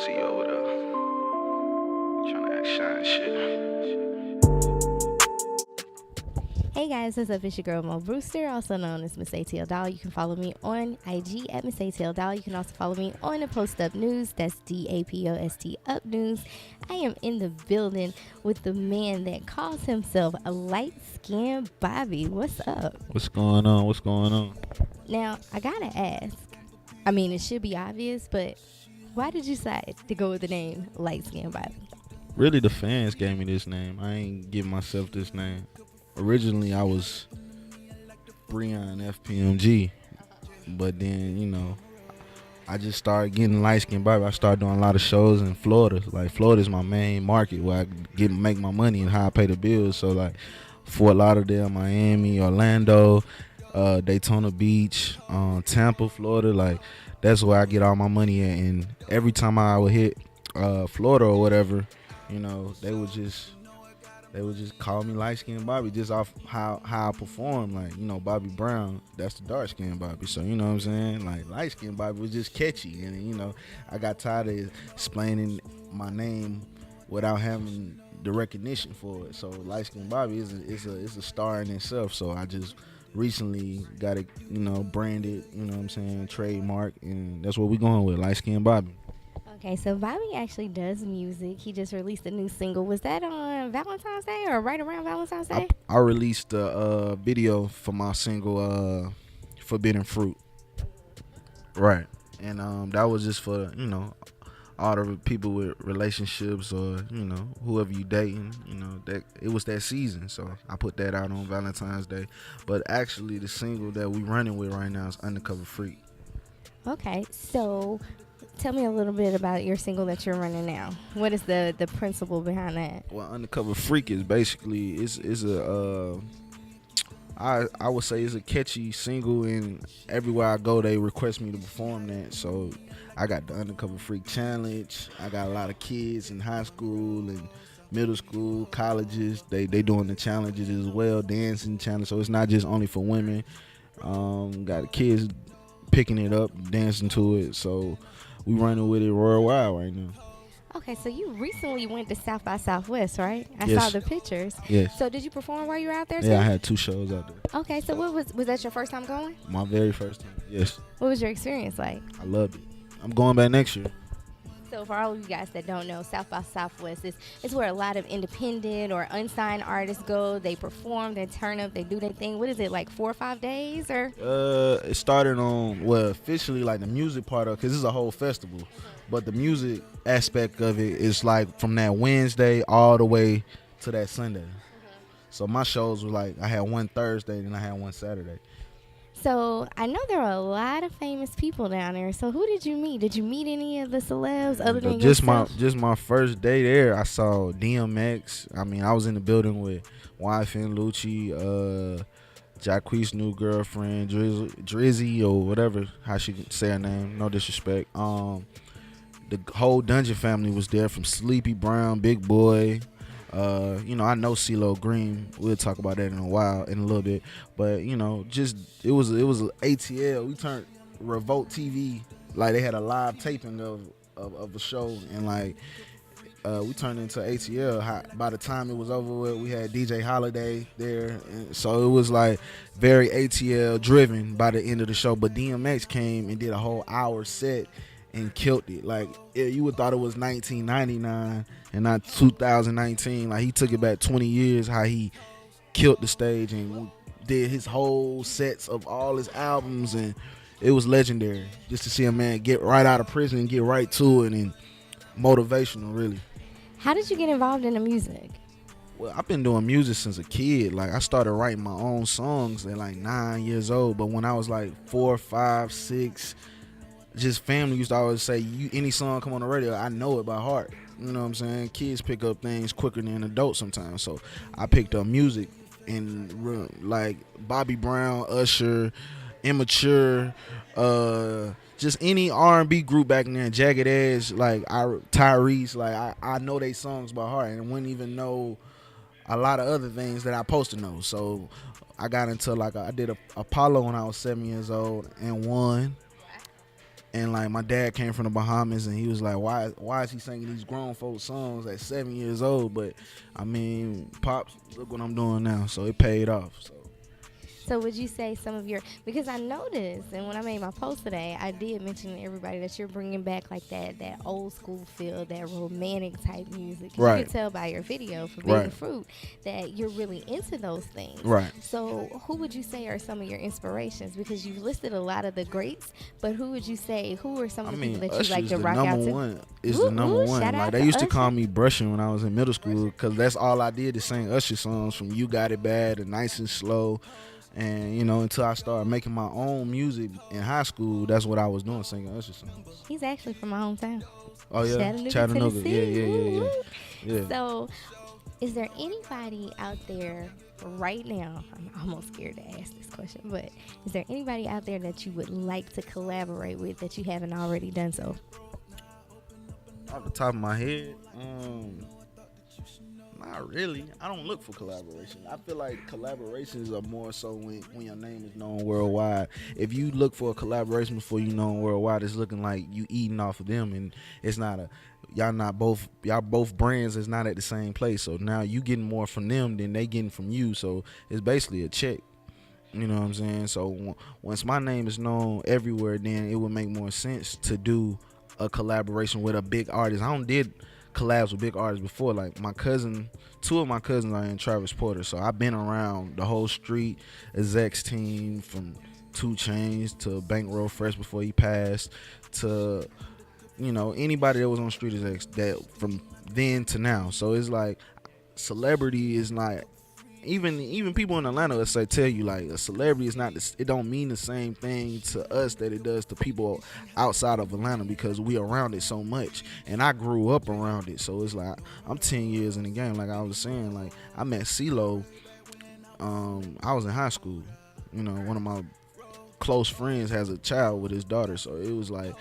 see you over there. Trying to act shy and shit. Hey guys, what's up? It's your girl Brewster, also known as Miss ATL Doll. You can follow me on IG at Miss ATL Doll. You can also follow me on DaPostUp News. That's DaPost Up News. I am in the building with the man that calls himself a Lightskin Bobby. What's up? What's going on? What's going on? Now, I gotta ask. I mean, it should be obvious, but why did you decide to go with the name Lightskin Bobby? Really, the fans gave me this name. I ain't give myself this name. Originally, I was Breon FPMG, but then, I just started getting Lightskin Bobby. I started doing a lot of shows in Florida. Like, Florida's my main market where I make my money and how I pay the bills. So, like, Fort Lauderdale, Miami, Orlando, Daytona Beach, Tampa, Florida. Like, that's where I get all my money at. And every time I would hit Florida or whatever, they would just call me Light Skin Bobby just off how I perform. Like, Bobby Brown, that's the dark skin Bobby. So, you know what I'm saying? Like, Light Skin Bobby was just catchy. And, I got tired of explaining my name without having the recognition for it. So, Light Skin Bobby is a star in itself. So, I just recently got it, branded, trademark. And that's what we're going with, Light Skin Bobby. Okay, so Bobby actually does music. He just released a new single. Was that on Valentine's Day or right around Valentine's Day? I released a video for my single Forbidden Fruit. Right. And that was just for, all the people with relationships or, whoever you dating, that it was that season. So I put that out on Valentine's Day. But actually the single that we running with right now is Undercover Freak. Okay, so tell me a little bit about your single that you're running now. What is the principle behind that? Well, Undercover Freak is basically I would say it's a catchy single, and everywhere I go they request me to perform that. So I got the Undercover Freak challenge. I got a lot of kids in high school and middle school, colleges. They doing the challenges as well, dancing challenge. So it's not just only for women. Got the kids picking it up, dancing to it. So we running with it worldwide right now. Okay, so you recently went to South by Southwest, right? I Yes. saw the pictures. Yes. So did you perform while you were out there too? Yeah, I had 2 shows out there. Okay, so what was that your first time going? My very first time. Yes. What was your experience like? I loved it. I'm going back next year. So for all of you guys that don't know, South by Southwest is where a lot of independent or unsigned artists go. They perform, they turn up, they do their thing. What is it, like 4 or 5 days or? It started on, officially like the music part of it, because this is a whole festival. But the music aspect of it is like from that Wednesday all the way to that Sunday. Mm-hmm. So my shows were like, I had one Thursday and I had one Saturday. So I know there are a lot of famous people down there. So who did you meet? Did you meet any of the celebs other than yourself? Just my first day there, I saw DMX. I mean, I was in the building with YFN Lucci, Jacquees' new girlfriend, Drizzy or whatever, how she say her name. No disrespect. The whole Dungeon family was there, from Sleepy Brown, Big Boy. I know CeeLo Green. We'll talk about that in a little bit. But just it was ATL. We turned Revolt TV, like they had a live taping of a show, and like we turned into ATL. By the time it was over with, we had DJ Holiday there, and so it was like very ATL driven by the end of the show. But DMX came and did a whole hour set and killed it. Like, you would thought it was 1999 and not 2019. Like, he took it back 20 years, how he killed the stage and did his whole sets of all his albums, and it was legendary just to see a man get right out of prison and get right to it, and motivational, really. How did you get involved in the music? Well, I've been doing music since a kid. Like, I started writing my own songs at like 9 years old, but when I was like 4, 5, 6, just family used to always say, any song come on the radio, I know it by heart. You know what I'm saying? Kids pick up things quicker than adults sometimes. So I picked up music, and like Bobby Brown, Usher, Immature, just any R&B group back then, Jagged Edge, like Tyrese, like I know they songs by heart and wouldn't even know a lot of other things that I supposed to know. So I got into, like, I did Apollo when I was 7 years old and won. And like my dad came from the Bahamas, and he was like, "Why is he singing these grown folk songs at 7 years old?" But I mean, pops, look what I'm doing now, so it paid off. So would you say some of your, because I noticed, and when I made my post today, I did mention to everybody that you're bringing back like that old school feel, that romantic type music. 'Cause Right. you can tell by your video for Baby Right. Fruit that you're really into those things. Right. So who would you say are some of your inspirations? Because you've listed a lot of the greats, but who would you say, who are some of the people that you like to rock out to? One. It's the number one. Shout out Like they to used to call Usher. me brushing when I was in middle school, because that's all I did is sing Usher songs, from You Got It Bad to Nice and Slow. And until I started making my own music in high school, that's what I was doing, singing Usher songs. He's actually from my hometown. Oh yeah, Chattanooga, Tennessee. Yeah. So, is there anybody out there right now? I'm almost scared to ask this question, but is there anybody out there that you would like to collaborate with that you haven't already done so? Off the top of my head, not really. I don't look for collaboration. I feel like collaborations are more so when your name is known worldwide. If you look for a collaboration before you known worldwide, it's looking like you eating off of them, and it's not y'all both brands is not at the same place. So now you getting more from them than they getting from you. So it's basically a check. You know what I'm saying? So once my name is known everywhere, then it would make more sense to do a collaboration with a big artist. I don't did collabs with big artists before. Like two of my cousins are in Travis Porter, so I've been around the whole street execs team, from 2 Chainz to Bankroll Fresh before he passed, to anybody that was on street execs, that from then to now. So it's like celebrity is not, even people in Atlanta will tell you, like, a celebrity is not, it don't mean the same thing to us that it does to people outside of Atlanta, because we around it so much, and I grew up around it. So it's like I'm 10 years in the game. Like I was saying, like I met CeeLo, I was in high school. One of my close friends has a child with his daughter, so it was like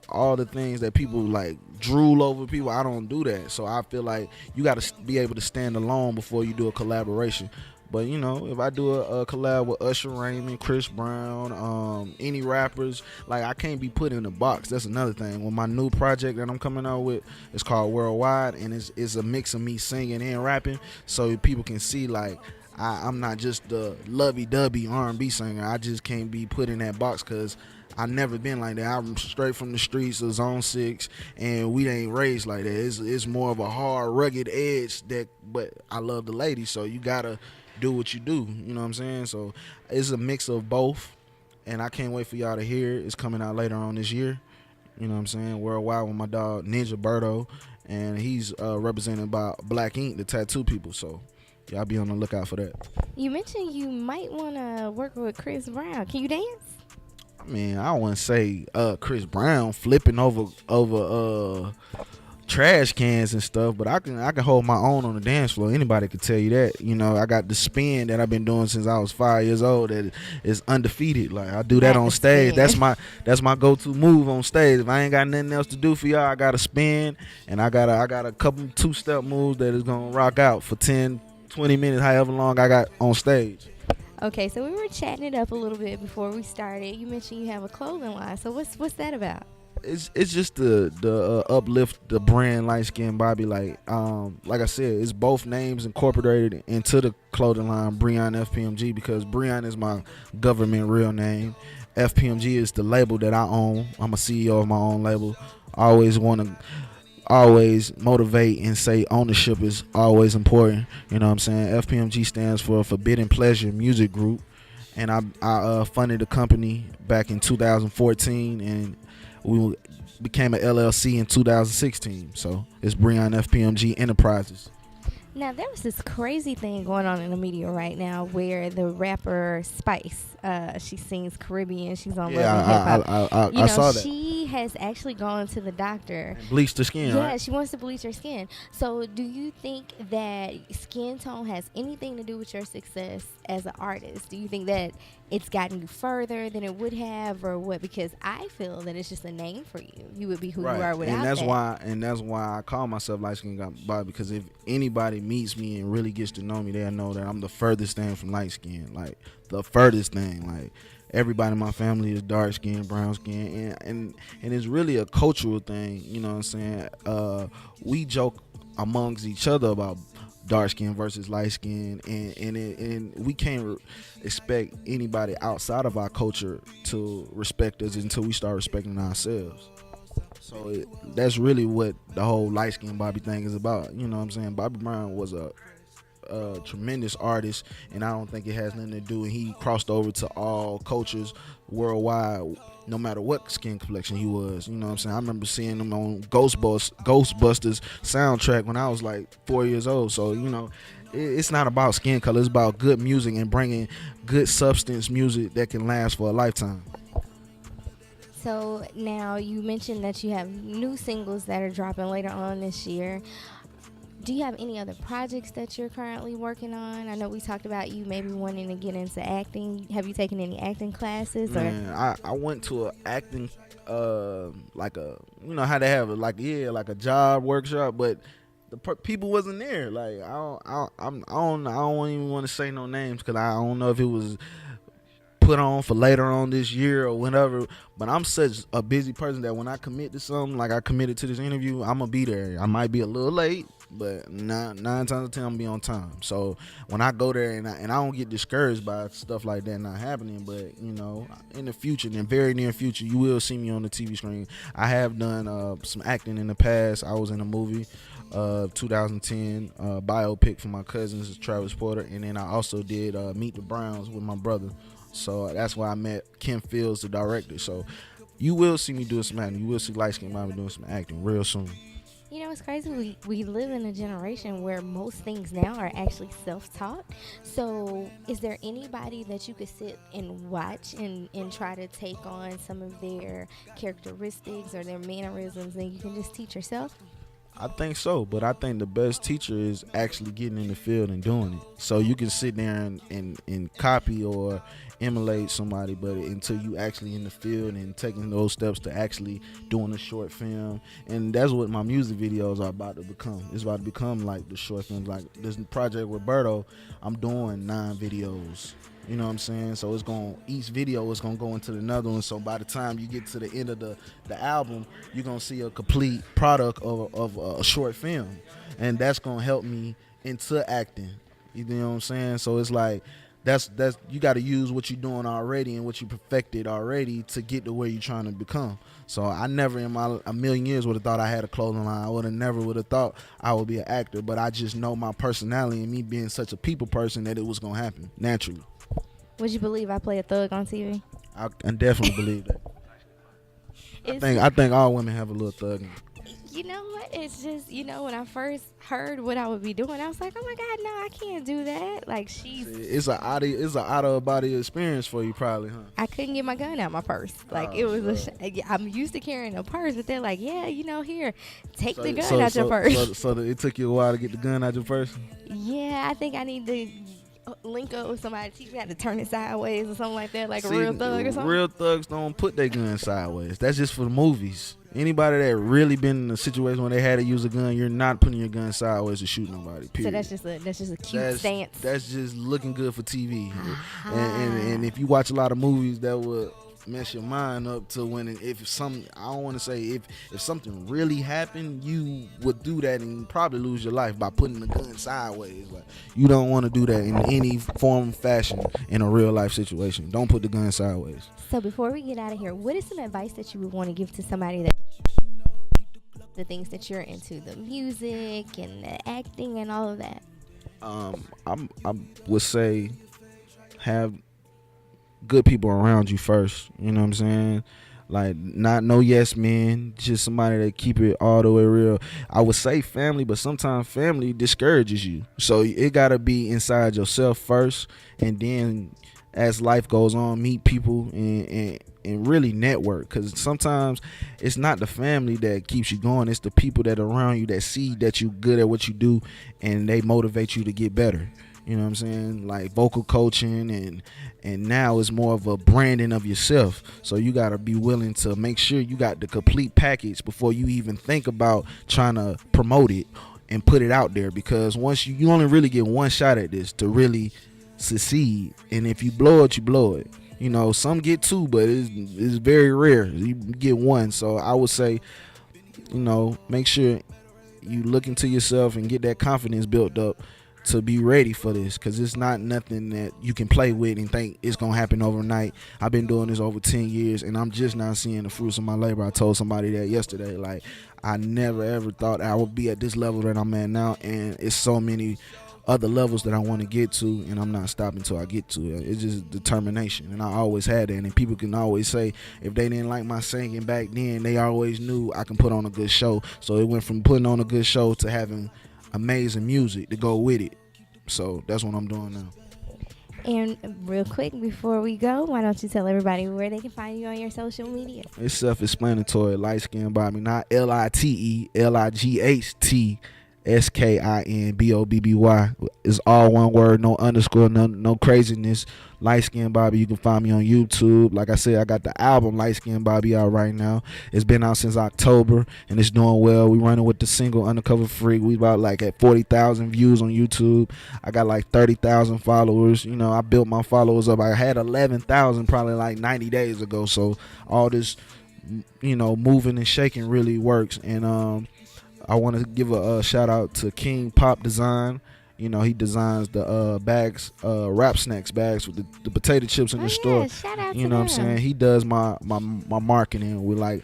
all the things that people like drool over people, I don't do that. So I feel like you got to be able to stand alone before you do a collaboration. But if I do a collab with Usher Raymond, Chris Brown, any rappers, like I can't be put in a box. That's another thing. With my new project that I'm coming out with, it's called Worldwide, and it's a mix of me singing and rapping, so people can see like I'm not just the lovey-dovey R&B singer. I just can't be put in that box, because I never been like that. I'm straight from the streets of Zone 6, and we ain't raised like that. It's more of a hard, rugged edge, but I love the ladies, so you gotta do what you do. You know what I'm saying? So it's a mix of both, and I can't wait for y'all to hear it. It's coming out later on this year. You know what I'm saying? Worldwide with my dog Ninja Birdo, and he's represented by Black Ink, the tattoo people. So y'all be on the lookout for that. You mentioned you might want to work with Chris Brown. Can you dance? I mean, I wouldn't say Chris Brown flipping over trash cans and stuff, but I can hold my own on the dance floor. Anybody could tell you that. I got the spin that I've been doing since I was 5 years old that is undefeated. Like I do that on stage. That's my go-to move on stage. If I ain't got nothing else to do for y'all, I got to spin, and I got a couple 2-step moves that is gonna rock out for 10, 20 minutes, however long I got on stage. Okay, so we were chatting it up a little bit before we started. You mentioned you have a clothing line. So what's that about? It's just the uplift the brand Lightskin Bobby. Like I said, it's both names incorporated into the clothing line Breon FPMG, because Breon is my government real name. FPMG is the label that I own. I'm a CEO of my own label. I always motivate and say ownership is always important. You know what I'm saying? FPMG stands for Forbidden Pleasure Music Group, and I funded the company back in 2014, and we became an LLC in 2016. So it's Breon FPMG Enterprises. Now, there was this crazy thing going on in the media right now where the rapper Spice, she sings Caribbean, she's on Love and Hip Hop. I saw that. She has actually gone to the doctor. Bleached her skin, Yeah, right? she wants to bleach her skin. So do you think that skin tone has anything to do with your success as an artist? Do you think that it's gotten you further than it would have, or what? Because I feel that it's just a name for you. You would be who you are without and that's that. that's why I call myself Lightskin Bobby, because if anybody meets me and really gets to know me, they'll know that I'm the furthest thing from light skin. Like the furthest thing. Like everybody in my family is dark skin, brown skin, and it's really a cultural thing. You know what I'm saying? We joke amongst each other about dark skin versus light skin, and we can't expect anybody outside of our culture to respect us until we start respecting ourselves. So that's really what the whole Lightskin Bobby thing is about. You know what I'm saying? Bobby Brown was a tremendous artist, and I don't think it has nothing to do. And he crossed over to all cultures worldwide, no matter what skin complexion he was. You know what I'm saying? I remember seeing him on Ghostbusters soundtrack when I was like 4 years old. So you know, it's not about skin color. It's about good music and bringing good substance music that can last for a lifetime. So now you mentioned that you have new singles that are dropping later on this year. Do you have any other projects that you're currently working on? I know we talked about you maybe wanting to get into acting. Have you taken any acting classes? Man, I went to a acting like a, you know how they have like a job workshop, but the people wasn't there. Like I don't even want to say no names because I don't know if it was put on for later on this year or whenever, but I'm such a busy person that when I commit to something, like I committed to this interview, I'm gonna be there. I might be a little late, but nine times out of 10 I'm gonna be on time. So when I go there and I don't get discouraged by stuff like that not happening, but you know, in the future, in the very near future, you will see me on the TV screen. I have done some acting in the past. I was in a movie 2010 biopic for my cousins, Travis Porter, and then I also did Meet the Browns with my brother. So that's why I met Kim Fields, the director. So you will see me doing some acting. You will see Lightskin Bobby doing some acting real soon. You know, it's crazy. We live in a generation where most things now are actually self-taught. So is there anybody that you could sit and watch and try to take on some of their characteristics or their mannerisms and you can just teach yourself? I think so, but I think the best teacher is actually getting in the field and doing it. So you can sit there and copy or emulate somebody, but until you actually in the field and taking those steps to actually doing a short film, and that's what my music videos are about to become. It's about to become like the short films. Like this project Roberto, I'm doing 9 videos. You know what I'm saying? So each video is gonna go into another one. So by the time you get to the end of the album, you're gonna see a complete product of a short film, and that's gonna help me into acting. You know what I'm saying? So it's like that's you got to use what you're doing already and what you perfected already to get to where you're trying to become. So I never in a million years would have thought I had a clothing line. I would have thought I would be an actor, but I just know my personality and me being such a people person that it was gonna happen naturally. Would you believe I play a thug on TV? I definitely believe that. I think all women have a little thug in them. You know what? It's just, you know, when I first heard what I would be doing, I was like, oh my God, no, I can't do that. Like it's an out of body experience for you, probably, huh? I couldn't get my gun out my purse. Like it was I'm used to carrying a purse, but they're like, yeah, you know, here, take the gun out your purse. So it took you a while to get the gun out your purse? Yeah, I think I need to link up with somebody to teach me how to turn it sideways or something like that, like a real thug or something. Real thugs don't put their gun sideways. That's just for the movies. Anybody that really been in a situation where they had to use a gun, you're not putting your gun sideways to shoot nobody. Period. So that's just a cute stance. That's just looking good for TV. And if you watch a lot of movies, that would mess your mind up to when I don't want to say if something really happened, you would do that and probably lose your life by putting the gun sideways. Like you don't want to do that in any form or fashion in a real life situation. Don't put the gun sideways. So before we get out of here, what is some advice that you would want to give to somebody that the things that you're into, the music and the acting and all of that? I would say have good people around you first. You know what I'm saying? Like not no yes men, just somebody that keep it all the way real. I would say family, but sometimes family discourages you. So it gotta be inside yourself first, and then as life goes on, meet people and really network. Because sometimes it's not the family that keeps you going, it's the people that are around you that see that you good at what you do and they motivate you to get better. You know what I'm saying? Like vocal coaching and now it's more of a branding of yourself. So you got to be willing to make sure you got the complete package before you even think about trying to promote it and put it out there, because once you only really get one shot at this to really succeed, and if you blow it, you blow it. You know, some get two, but it's very rare. You get one. So I would say, you know, make sure you look into yourself and get that confidence built up to be ready for this, because it's not nothing that you can play with and think it's gonna happen overnight. I've been doing this over 10 years and I'm just not seeing the fruits of my labor. I told somebody that yesterday, like, I never ever thought I would be at this level that I'm at now, and it's so many other levels that I want to get to, and I'm not stopping till I get to it. It's just determination, and I always had that. And people can always say if they didn't like my singing back then, they always knew I can put on a good show. So it went from putting on a good show to having amazing music to go with it. So that's what I'm doing now. And real quick before we go, why don't you tell everybody where they can find you on your social media? It's self-explanatory. Lightskin Bobby, not LITE LIGHT SKINBOBBY. It's all one word, no underscore, no craziness. Lightskin Bobby. You can find me on YouTube. Like I said, I got the album Lightskin Bobby out right now. It's been out since October and it's doing well. We running with the single Undercover Freak. We about like at 40,000 views on YouTube. I got like 30,000 followers. You know, I built my followers up. I had 11,000 probably like 90 days ago. So all this, you know, moving and shaking really works. And I want to give a shout out to King Pop Design. You know, he designs the bags, Rap Snacks bags with the potato chips in the store. Shout out You to know them. what I'm saying? He does my marketing. We like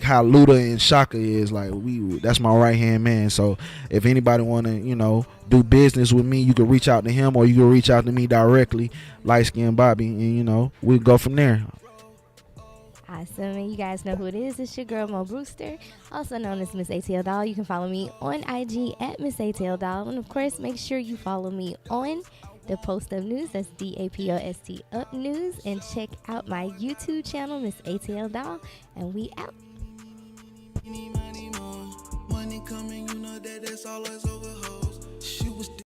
how Luda and Shaka is. Like, that's my right hand man. So if anybody want to, you know, do business with me, you can reach out to him or you can reach out to me directly, Lightskin Bobby, and you know, we'll go from there. Awesome. And you guys know who it is. It's your girl, Mo Brewster, also known as Miss ATL Doll. You can follow me on IG at Miss ATL Doll. And, of course, make sure you follow me on DaPostUp News. That's DaPostUp News. And check out my YouTube channel, Miss ATL Doll. And we out. Money coming, you know that's all us over hoes. She was